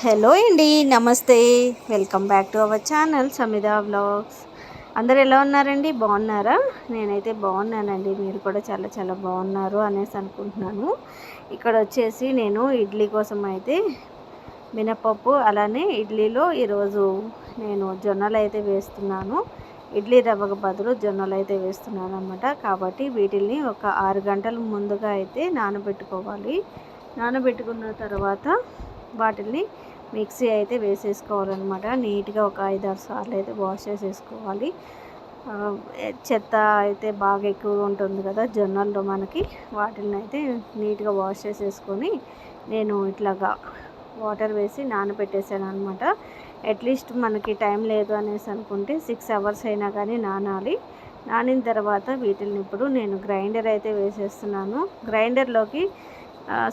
Hello అండి, నమస్తే. Welcome back to our channel Samitha vlogs. అందరు ఎలా ఉన్నారండి? బాగున్నారా? నేనైతే బాగున్నానండి. మీరు కూడా చాలా చాలా బాగున్నారు అనేసి అనుకుంటున్నాను. ఇక్కడ వచ్చేసి నేను ఇడ్లీ కోసం అయితే మినపప్పు, అలానే ఇడ్లీలో ఈరోజు నేను జొన్నలు అయితే వేస్తున్నాను. ఇడ్లీ రవ్వకు బదులు జొన్నలు అయితే వేస్తున్నాను అన్నమాట. కాబట్టి వీటిని ఒక 6 గంటల ముందుగా అయితే నానబెట్టుకోవాలి. నానబెట్టుకున్న తర్వాత వాటిని మిక్సీ అయితే వేసేసుకోవాలన్నమాట. నీట్గా ఒక 5-6 సార్లు అయితే వాష్ చేసేసుకోవాలి. చెత్త అయితే బాగా ఎక్కువగా ఉంటుంది కదా జొన్నల్లో మనకి. వాటిని అయితే నీట్గా వాష్ చేసేసుకొని నేను ఇట్లాగా వాటర్ వేసి నానబెట్టేసాను అనమాట. అట్లీస్ట్ మనకి టైం లేదు అనేసి అనుకుంటే 6 అవర్స్ అయినా కానీ నానాలి. నానిన తర్వాత వీటిని ఇప్పుడు నేను గ్రైండర్ అయితే వేసేస్తున్నాను. గ్రైండర్లోకి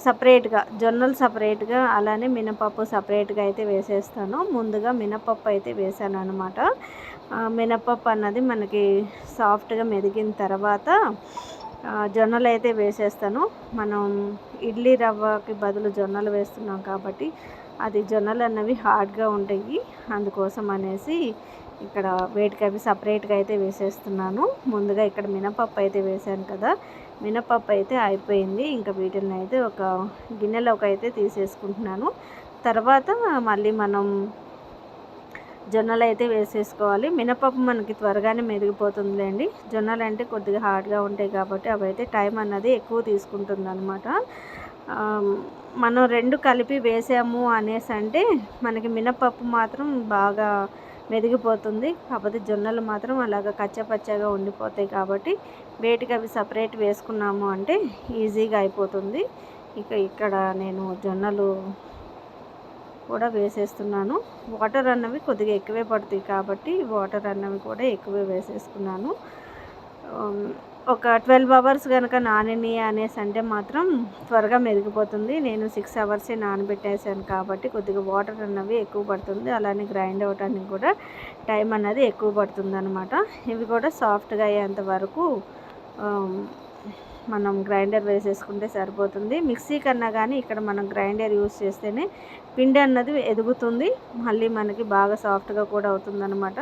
సపరేట్గా జొన్నలు సపరేట్గా, అలానే మినపప్పు సపరేట్గా అయితే వేసేస్తాను. ముందుగా మినపప్పు అయితే వేసాను అనమాట. మినపప్పు అన్నది మనకి సాఫ్ట్గా మెదిగిన తర్వాత జొన్నలు అయితే వేసేస్తాను. మనం ఇడ్లీ రవ్వకి బదులు జొన్నలు వేస్తున్నాం కాబట్టి అది జొన్నలు అన్నవి హార్డ్గా ఉంటాయి. అందుకోసం అనేసి ఇక్కడ వేటికి అవి సపరేట్గా అయితే వేసేస్తున్నాను. ముందుగా ఇక్కడ మినపప్పు అయితే వేసాను కదా, మినపప్పు అయితే అయిపోయింది. ఇంకా వీటిని అయితే ఒక గిన్నెలోకి అయితే తీసేసుకుంటున్నాను. తర్వాత మళ్ళీ మనం జొన్నలు అయితే వేసేసుకోవాలి. మినపప్పు మనకి త్వరగానే మెదిగిపోతుందిలేండి. జొన్నలు అంటే కొద్దిగా హార్డ్గా ఉంటాయి కాబట్టి అవి అయితే టైం అన్నది ఎక్కువ తీసుకుంటుంది అనమాట. మనం 2 కలిపి వేసాము అనేసి అంటే మనకి మినపప్పు మాత్రం బాగా మెదిగిపోతుంది. కాకపోతే జొన్నలు మాత్రం అలాగ కచ్చపచ్చగా ఉండిపోతాయి కాబట్టి వేటికి అవి సపరేట్ వేసుకున్నాము అంటే ఈజీగా అయిపోతుంది. ఇక్కడ నేను జొన్నలు కూడా వేసేస్తున్నాను. వాటర్ అన్నవి కొద్దిగా ఎక్కువే పడుతాయి కాబట్టి వాటర్ అన్నవి కూడా ఎక్కువే వేసేసుకున్నాను. ఒక 12 అవర్స్ కనుక నానిని అనేసి అంటే మాత్రం త్వరగా మెదిగిపోతుంది. నేను 6 అవర్సే నానబెట్టేసాను కాబట్టి కొద్దిగా వాటర్ అన్నవి ఎక్కువ పడుతుంది. అలానే గ్రైండ్ అవ్వడానికి కూడా టైం అన్నది ఎక్కువ పడుతుంది అనమాట. ఇవి కూడా సాఫ్ట్గా అయ్యేంత వరకు మనం గ్రైండర్ వేసేసుకుంటే సరిపోతుంది. మిక్సీ కన్నా కానీ ఇక్కడ మనం గ్రైండర్ యూస్ చేస్తేనే పిండి అన్నది ఎదుగుతుంది, మళ్ళీ మనకి బాగా సాఫ్ట్గా కూడా అవుతుందన్నమాట.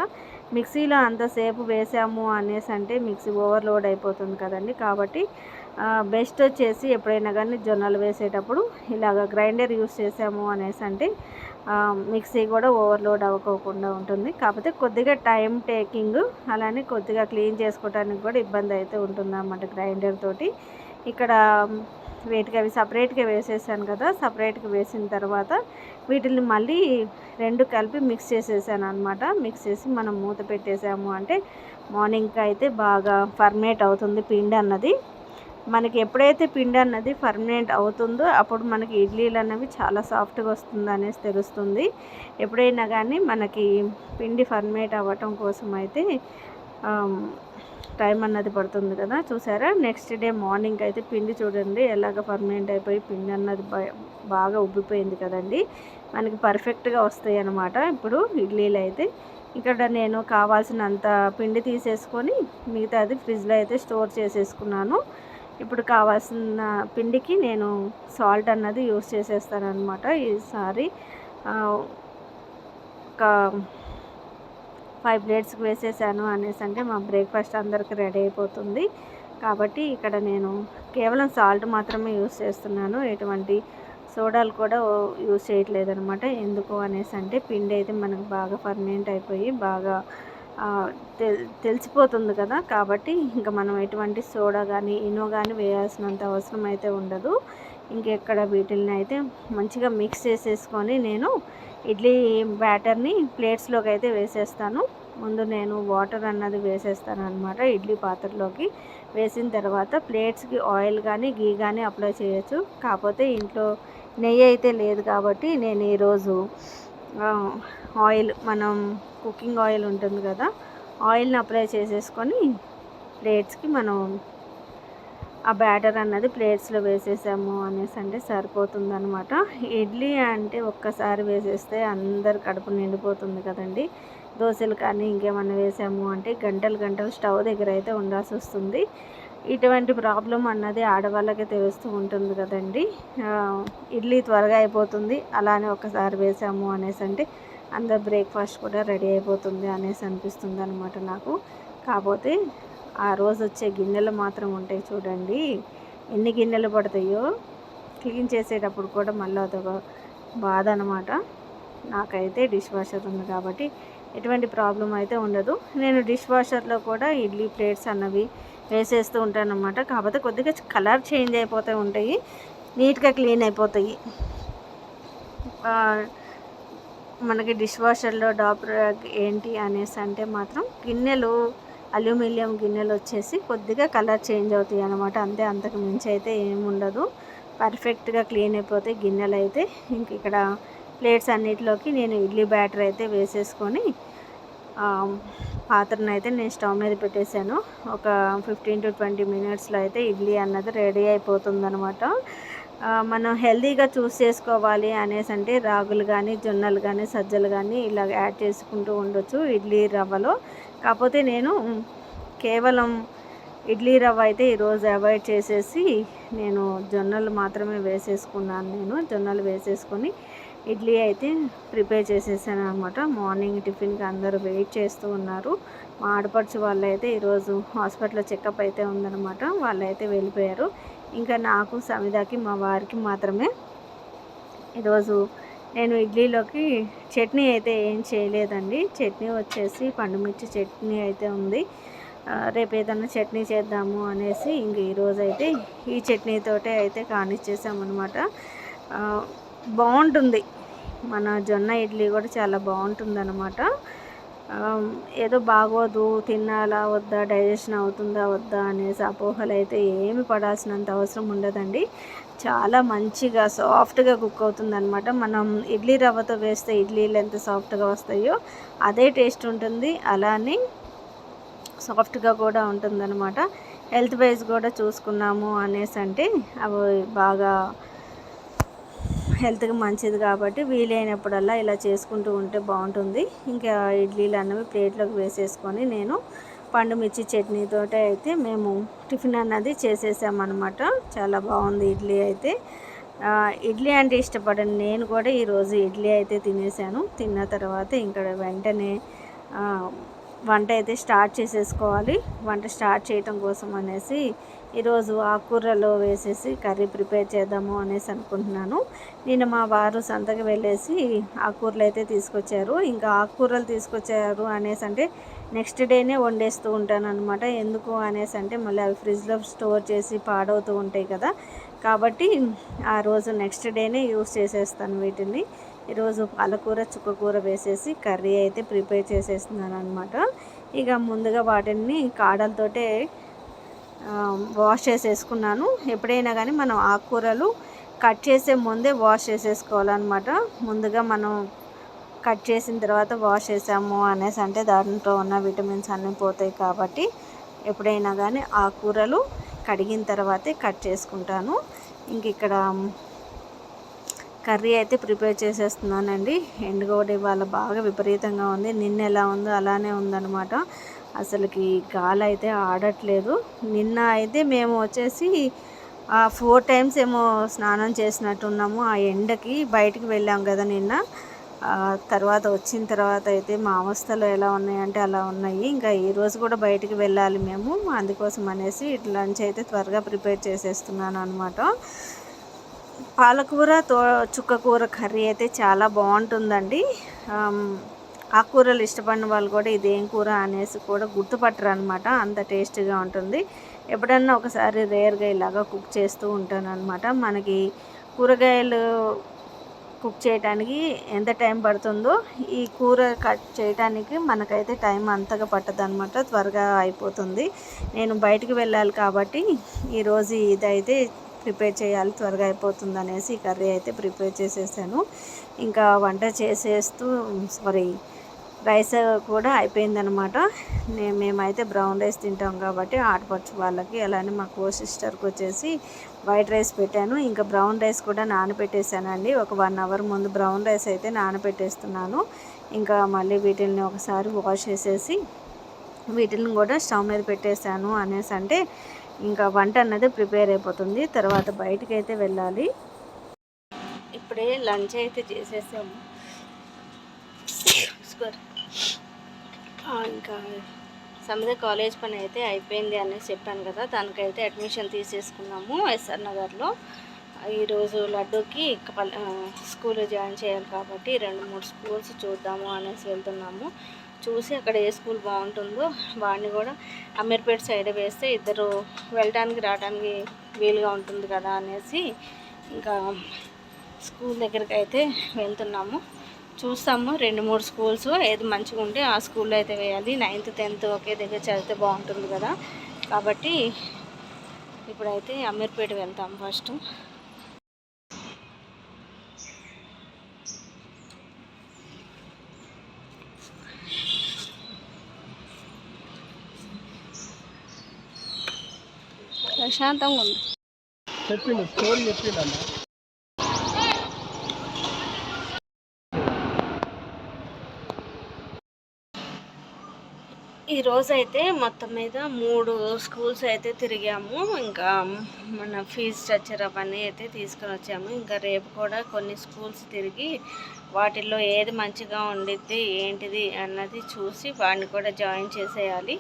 మిక్సీలో అంతసేపు వేసాము అనేసి అంటే మిక్సీ ఓవర్లోడ్ అయిపోతుంది కదండి. కాబట్టి బెస్ట్ వచ్చేసి ఎప్పుడైనా కానీ జొన్నలు వేసేటప్పుడు ఇలాగ గ్రైండర్ యూస్ చేసాము అనేసి అంటే మిక్సీ కూడా ఓవర్లోడ్ అవ్వకోకుండా ఉంటుంది. కాకపోతే కొద్దిగా టైం టేకింగ్, అలానే కొద్దిగా క్లీన్ చేసుకోవడానికి కూడా ఇబ్బంది అయితే ఉంటుందన్నమాట గ్రైండర్ తోటి. ఇక్కడ వేటికి అవి సపరేట్గా వేసేసాను కదా, సపరేట్గా వేసిన తర్వాత వీటిని మళ్ళీ 2 కలిపి మిక్స్ చేసేసాను అనమాట. మిక్స్ చేసి మనం మూత పెట్టేసాము అంటే మార్నింగ్కి అయితే బాగా ఫర్మేట్ అవుతుంది పిండి అన్నది. మనకి ఎప్పుడైతే పిండి అన్నది ఫర్మేట్ అవుతుందో అప్పుడు మనకి ఇడ్లీలు అన్నవి చాలా సాఫ్ట్గా వస్తుంది అనేసి తెలుస్తుంది. ఎప్పుడైనా కానీ మనకి పిండి ఫర్మేట్ అవ్వటం కోసం అయితే టైం అన్నది పడుతుంది కదా. చూసారా, నెక్స్ట్ డే మార్నింగ్ అయితే పిండి చూడండి ఎలాగ ఫర్మెంట్ అయిపోయి పిండి అన్నది బాగా ఉబ్బిపోయింది కదండి. మనకి పర్ఫెక్ట్గా వస్తాయి అన్నమాట. ఇప్పుడు ఇడ్లీలు అయితే ఇక్కడ నేను కావాల్సినంత పిండి తీసేసుకొని మిగతాది ఫ్రిడ్జ్లో అయితే స్టోర్ చేసేసుకున్నాను. ఇప్పుడు కావాల్సిన పిండికి నేను సాల్ట్ అన్నది యూస్ చేసేస్తాను అనమాట. ఈసారి ఒక 5 ప్లేట్స్కి వేసేసాను అనేసి అంటే మా బ్రేక్ఫాస్ట్ అందరికి రెడీ అయిపోతుంది. కాబట్టి ఇక్కడ నేను కేవలం సాల్ట్ మాత్రమే యూస్ చేస్తున్నాను. ఎటువంటి సోడాలు కూడా యూస్ చేయట్లేదు అనమాట. ఎందుకు అనేసి అంటే పిండి అయితే మనకు బాగా ఫర్మెంట్ అయిపోయి బాగా తెలిసిపోతుంది కదా. కాబట్టి ఇంకా మనం ఎటువంటి సోడా కానీ ఇనో కానీ వేయాల్సినంత అవసరం అయితే ఉండదు. ఇంకెక్కడ వీటిని అయితే మంచిగా మిక్స్ చేసేసుకొని నేను ఇడ్లీ బ్యాటర్ని ప్లేట్స్లోకి అయితే వేసేస్తాను. ముందు నేను వాటర్ అన్నది వేసేస్తాను అనమాట. ఇడ్లీ పాత్రలోకి వేసిన తర్వాత ప్లేట్స్కి ఆయిల్ కానీ గీ కానీ అప్లై చేయొచ్చు. కాకపోతే ఇంట్లో నెయ్యి అయితే లేదు కాబట్టి నేను ఈరోజు ఆయిల్, మనం కుకింగ్ ఆయిల్ ఉంటుంది కదా, ఆయిల్ని అప్లై చేసేసుకొని ప్లేట్స్కి మనం ఆ బ్యాటర్ అన్నది ప్లేట్స్లో వేసేసాము అనేసి అంటే సరిపోతుందన్నమాట. ఇడ్లీ అంటే ఒక్కసారి వేసేస్తే అందరు కడుపు నిండిపోతుంది కదండి. దోశలు కానీ ఇంకేమన్నా వేసాము అంటే గంటలు గంటలు స్టవ్ దగ్గర అయితే ఉండాల్సి వస్తుంది. ఇటువంటి ప్రాబ్లం అన్నది ఆడవాళ్ళకే తెలుస్తూ ఉంటుంది కదండి. ఇడ్లీ త్వరగా అయిపోతుంది, అలానే ఒకసారి వేసాము అనేసి అంటే అందరు బ్రేక్ఫాస్ట్ కూడా రెడీ అయిపోతుంది అనేసి అనిపిస్తుంది అనమాట నాకు. కాకపోతే ఆ రోజు వచ్చే గిన్నెలు మాత్రం ఉంటాయి చూడండి, ఎన్ని గిన్నెలు పడతాయో క్లీన్ చేసేటప్పుడు కూడా మళ్ళీ అదొక బాధ అనమాట. నాకైతే డిష్ వాషర్ ఉంది కాబట్టి ఎటువంటి ప్రాబ్లం అయితే ఉండదు. నేను డిష్ వాషర్లో కూడా ఇడ్లీ ప్లేట్స్ అన్నవి వేసేస్తూ ఉంటాను అన్నమాట. కాకపోతే కొద్దిగా కలర్ చేంజ్ అయిపోతూ ఉంటాయి, నీట్గా క్లీన్ అయిపోతాయి. మనకి డిష్ వాషర్లో డాబర్ ఏంటి అనేసి అంటే మాత్రం గిన్నెలు అల్యూమినియం గిన్నెలు వచ్చేసి కొద్దిగా కలర్ చేంజ్ అవుతాయి అన్నమాట. అంతే, అంతకు మించి అయితే ఏముండదు. పర్ఫెక్ట్గా క్లీన్ అయిపోతాయి గిన్నెలు అయితే. ఇంక ఇక్కడ ప్లేట్స్ అన్నిటిలోకి నేను ఇడ్లీ బ్యాటర్ అయితే వేసేసుకొని పాత్రను అయితే నేను స్టవ్ మీద పెట్టేశాను. ఒక 15 to 20 మినిట్స్లో అయితే ఇడ్లీ అన్నది రెడీ అయిపోతుందనమాట. మనం హెల్తీగా చూస్ చేసుకోవాలి అనేసి అంటే రాగులు కానీ, జొన్నలు కానీ, సజ్జలు కానీ ఇలా యాడ్ చేసుకుంటూ ఉండొచ్చు ఇడ్లీ రవ్వలో. కాకపోతే నేను కేవలం ఇడ్లీ రవ్వ అయితే ఈరోజు అవాయిడ్ చేసేసి నేను జొన్నలు మాత్రమే వేసేసుకున్నాను. జొన్నలు వేసేసుకొని ఇడ్లీ అయితే ప్రిపేర్ చేసేసాను అనమాట. మార్నింగ్ టిఫిన్కి అందరూ వెయిట్ చేస్తూ ఉన్నారు. మా ఆడపడుచు వాళ్ళు అయితే ఈరోజు హాస్పిటల్లో చెకప్ అయితే ఉందన్నమాట, వాళ్ళైతే వెళ్ళిపోయారు. ఇంకా నాకు, సమిదాకి, మా వారికి మాత్రమే ఈరోజు నేను ఇడ్లీలోకి చట్నీ అయితే ఏం చేయలేదండి. చట్నీ వచ్చేసి పండుమిర్చి చట్నీ అయితే ఉంది. రేపు ఏదన్నా చట్నీ చేద్దాము అనేసి ఇంక ఈరోజు అయితే ఈ చట్నీతోటే అయితే కానిచ్చేసామన్నమాట. బాగుంటుంది, మన జొన్న ఇడ్లీ కూడా చాలా బాగుంటుందన్నమాట. ఏదో బాగోదు, తినాలా వద్దా, డైజెషన్ అవుతుందా వద్దా అనేసి అపోహలు అయితే ఏమి పడాల్సినంత అవసరం ఉండదండి. చాలా మంచిగా సాఫ్ట్గా కుక్ అవుతుందన్నమాట. మనం ఇడ్లీ రవ్వతో వేస్తే ఇడ్లీలు ఎంత సాఫ్ట్గా వస్తాయో అదే టేస్ట్ ఉంటుంది, అలానే సాఫ్ట్గా కూడా ఉంటుందన్నమాట. హెల్త్ వైజ్ కూడా చూసుకున్నాము అనేసి అంటే అవి బాగా హెల్త్కి మంచిది కాబట్టి వీలైనప్పుడల్లా ఇలా చేసుకుంటూ ఉంటే బాగుంటుంది. ఇంకా ఇడ్లీలు అన్నవి ప్లేట్లోకి వేసేసుకొని నేను పండుమిర్చి చట్నీతో అయితే మేము టిఫిన్ అన్నది చేసేసామన్నమాట. చాలా బాగుంది ఇడ్లీ అయితే. ఇడ్లీ అంటే ఇష్టపడను నేను కూడా ఈరోజు ఇడ్లీ అయితే తినేసాను. తిన్న తర్వాత ఇంకా వెంటనే వంట అయితే స్టార్ట్ చేసేసుకోవాలి. వంట స్టార్ట్ చేయటం కోసం అనేసి ఈరోజు ఆకుకూరలో వేసేసి కర్రీ ప్రిపేర్ చేద్దాము అనేసి అనుకుంటున్నాను. నేను మా వారు సంతకి వెళ్ళేసి ఆకుకూరలు అయితే తీసుకొచ్చారు. ఇంకా ఆకుకూరలు తీసుకొచ్చారు అనేసి అంటే నెక్స్ట్ డేనే వండేస్తూ ఉంటాను అనమాట. ఎందుకు అనేసి అంటే మళ్ళీ అవి ఫ్రిడ్జ్లో స్టోర్ చేసి పాడవుతూ ఉంటాయి కదా, కాబట్టి ఆ రోజు నెక్స్ట్ డేనే యూస్ చేసేస్తాను వీటిని. ఈరోజు పాలకూర, చుక్కకూర వేసేసి కర్రీ అయితే ప్రిపేర్ చేసేస్తున్నాను అనమాట. ఇక ముందుగా వాటిని కాడలతోటే వాష్ చేసేసుకున్నాను. ఎప్పుడైనా కానీ మనం ఆకుకూరలు కట్ చేసే ముందే వాష్ చేసేసుకోవాలన్నమాట. ముందుగా మనం కట్ చేసిన తర్వాత వాష్ చేసాము అనేసి అంటే దాంట్లో ఉన్న విటమిన్స్ అన్నీ పోతాయి కాబట్టి ఎప్పుడైనా కానీ ఆకుకూరలు కడిగిన తర్వాతే కట్ చేసుకుంటాను. ఇంక ఇక్కడ కర్రీ అయితే ప్రిపేర్ చేసేస్తున్నానండి. ఎండుగోడ ఇవాళ బాగా విపరీతంగా ఉంది. నిన్న ఎలా ఉందో అలానే ఉందన్నమాట. అసలుకి గాలి అయితే ఆడట్లేదు. నిన్న అయితే మేము వచ్చేసి 4 times ఏమో స్నానం చేసినట్టున్నాము. ఆ ఎండకి బయటికి వెళ్ళాం కదా నిన్న. తర్వాత వచ్చిన తర్వాత అయితే మా అవస్థలు ఎలా ఉన్నాయంటే అలా ఉన్నాయి. ఇంకా ఈరోజు కూడా బయటికి వెళ్ళాలి మేము, అందుకోసం అనేసి లంచ్ అయితే త్వరగా ప్రిపేర్ చేసేస్తున్నాను అనమాట. పాలకూర చుక్కకూర కర్రీ అయితే చాలా బాగుంటుందండి. ఆకుకూరలు ఇష్టపడిన వాళ్ళు కూడా ఇదేం కూర అనేసి కూడా గుర్తుపట్టరు అనమాట, అంత టేస్టీగా ఉంటుంది. ఎప్పుడన్నా ఒకసారి రేర్గా ఇలాగా కుక్ చేస్తూ ఉంటాను అనమాట. మనకి కూరగాయలు కుక్ చేయడానికి ఎంత టైం పడుతుందో ఈ కూర కట్ చేయడానికి మనకైతే టైం అంతగా పట్టదు అనమాట, త్వరగా అయిపోతుంది. నేను బయటికి వెళ్ళాలి కాబట్టి ఈరోజు ఇదైతే ప్రిపేర్ చేయాలి, త్వరగా అయిపోతుంది అనేసి ఈ కర్రీ అయితే ప్రిపేర్ చేసేసాను. ఇంకా వంట చేసేస్తూ రైస్ కూడా అయిపోయిందనమాట. మేమైతే బ్రౌన్ రైస్ తింటాం కాబట్టి ఆడపడుచు వాళ్ళకి, అలానే మా సిస్టర్కి వచ్చేసి వైట్ రైస్ పెట్టాను. ఇంకా బ్రౌన్ రైస్ కూడా నానబెట్టేసానండి. ఒక 1 hour ముందు బ్రౌన్ రైస్ అయితే నానబెట్టేస్తున్నాను. ఇంకా మళ్ళీ వీటిని ఒకసారి వాష్ చేసేసి వీటిని కూడా స్టవ్ మీద పెట్టేశాను అనేసి అంటే ఇంకా వంట అన్నది ప్రిపేర్ అయిపోతుంది. తర్వాత బయటికి అయితే వెళ్ళాలి. ఇప్పుడే లంచ్ అయితే చేసేసాము. ఇంకా సమిత కాలేజ్ పని అయితే అయిపోయింది అనేసి చెప్పాను కదా, దానికైతే అడ్మిషన్ తీసేసుకున్నాము ఎస్ఆర్ నగర్లో. ఈరోజు లడ్డూకి స్కూల్ జాయిన్ చేయాలి కాబట్టి 2-3 స్కూల్స్ చూద్దాము అనేసి వెళ్తున్నాము. చూసి అక్కడ ఏ స్కూల్ బాగుంటుందో వాడిని కూడా అమీర్పేట సైడ్ వేస్తే ఇద్దరు వెళ్ళడానికి రావడానికి వీలుగా ఉంటుంది కదా అనేసి ఇంకా స్కూల్ దగ్గరికి అయితే వెళ్తున్నాము. చూస్తాము 2-3 స్కూల్స్ ఏది మంచిగా ఉంటే ఆ స్కూల్లో అయితే వేయాలి. 9th 10th ఒకే దగ్గర చదివితే బాగుంటుంది కదా, కాబట్టి ఇప్పుడైతే అమీర్పేట వెళ్తాం ఫస్ట్. ప్రశాంతంగా ఉంది. ఈరోజు అయితే మొత్తం మీద 3 స్కూల్స్ అయితే తిరిగాము. ఇంకా మన ఫీజు స్ట్రక్చర్ అవన్నీ అయితే తీసుకొని వచ్చాము. ఇంకా రేపు కూడా కొన్ని స్కూల్స్ తిరిగి వాటిల్లో ఏది మంచిగా ఉండిద్ది ఏంటిది అన్నది చూసి వాడిని కూడా జాయిన్ చేసేయాలి.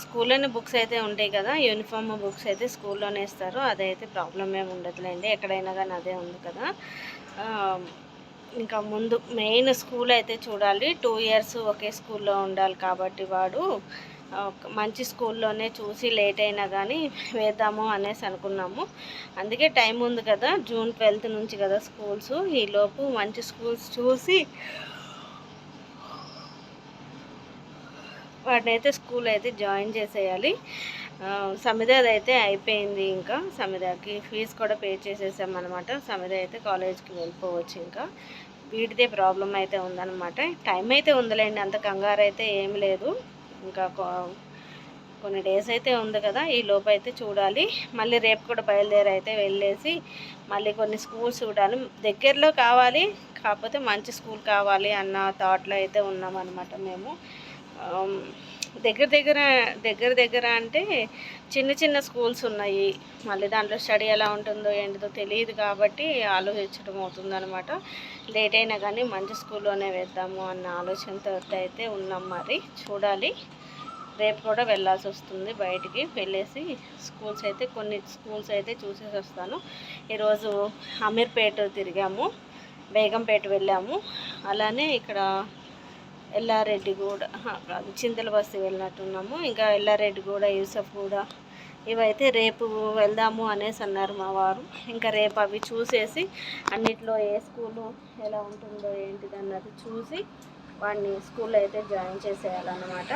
స్కూల్లోనే బుక్స్ అయితే ఉంటాయి కదా, యూనిఫామ్ బుక్స్ అయితే స్కూల్లోనే ఇస్తారు. అదైతే ప్రాబ్లం ఏమి ఉండదులేండి, ఎక్కడైనా కానీ అదే ఉంది కదా. ఇంకా ముందు మెయిన్ స్కూల్ అయితే చూడాలి. 2 years ఒకే స్కూల్లో ఉండాలి కాబట్టి వాడు మంచి స్కూల్లోనే చూసి లేట్ అయినా కానీ వేద్దాము అనేసి అనుకున్నాము. అందుకే టైం ఉంది కదా, June 12th నుంచి కదా స్కూల్స్. ఈలోపు మంచి స్కూల్స్ చూసి వాడినైతే స్కూల్ అయితే జాయిన్ చేసేయాలి. సమిదది అయితే అయిపోయింది. ఇంకా సమిదకి ఫీజు కూడా పే చేసేసామన్నమాట. సమిద అయితే కాలేజ్కి వెళ్ళిపోవచ్చు. ఇంకా వీటిదే ప్రాబ్లం అయితే ఉందన్నమాట. టైం అయితే ఉందిలేండి, అంత కంగారు అయితే ఏం లేదు. ఇంకా కొన్ని డేస్ అయితే ఉంది కదా, ఈ లోపు అయితే చూడాలి. మళ్ళీ రేపు కూడా బయలుదేరి అయితే వెళ్ళేసి మళ్ళీ కొన్ని స్కూల్స్ చూడాలి. దగ్గరలో కావాలి, కాకపోతే మంచి స్కూల్ కావాలి అన్న థాట్లో అయితే ఉన్నామన్నమాట మేము. దగ్గర అంటే చిన్న చిన్న స్కూల్స్ ఉన్నాయి. మళ్ళీ దాంట్లో స్టడీ ఎలా ఉంటుందో ఏంటిదో తెలియదు కాబట్టి ఆలోచించడం అవుతుందన్నమాట. లేట్ అయినా కానీ మంచి స్కూల్లోనే వేద్దాము అన్న ఆలోచనతో అయితే ఉన్నాం. మరి చూడాలి, రేపు కూడా వెళ్ళాల్సి వస్తుంది. బయటికి వెళ్ళేసి కొన్ని స్కూల్స్ అయితే చూసేసి వస్తాను. ఈరోజు అమీర్పేట తిరిగాము, బేగంపేట వెళ్ళాము, అలానే ఇక్కడ ఎల్లారెడ్డిగూడ కాదు చింతల బస్తీ వెళ్ళినట్టున్నాము. ఇంకా ఎల్లారెడ్డిగూడ, యూసఫ్గూడ ఇవైతే రేపు వెళ్దాము అనేసి అన్నారు మా వారు. ఇంకా రేపు అవి చూసేసి అన్నిట్లో ఏ స్కూలు ఎలా ఉంటుందో ఏంటిది అన్నది చూసి వాడిని స్కూల్లో అయితే జాయిన్ చేసేయాలన్నమాట.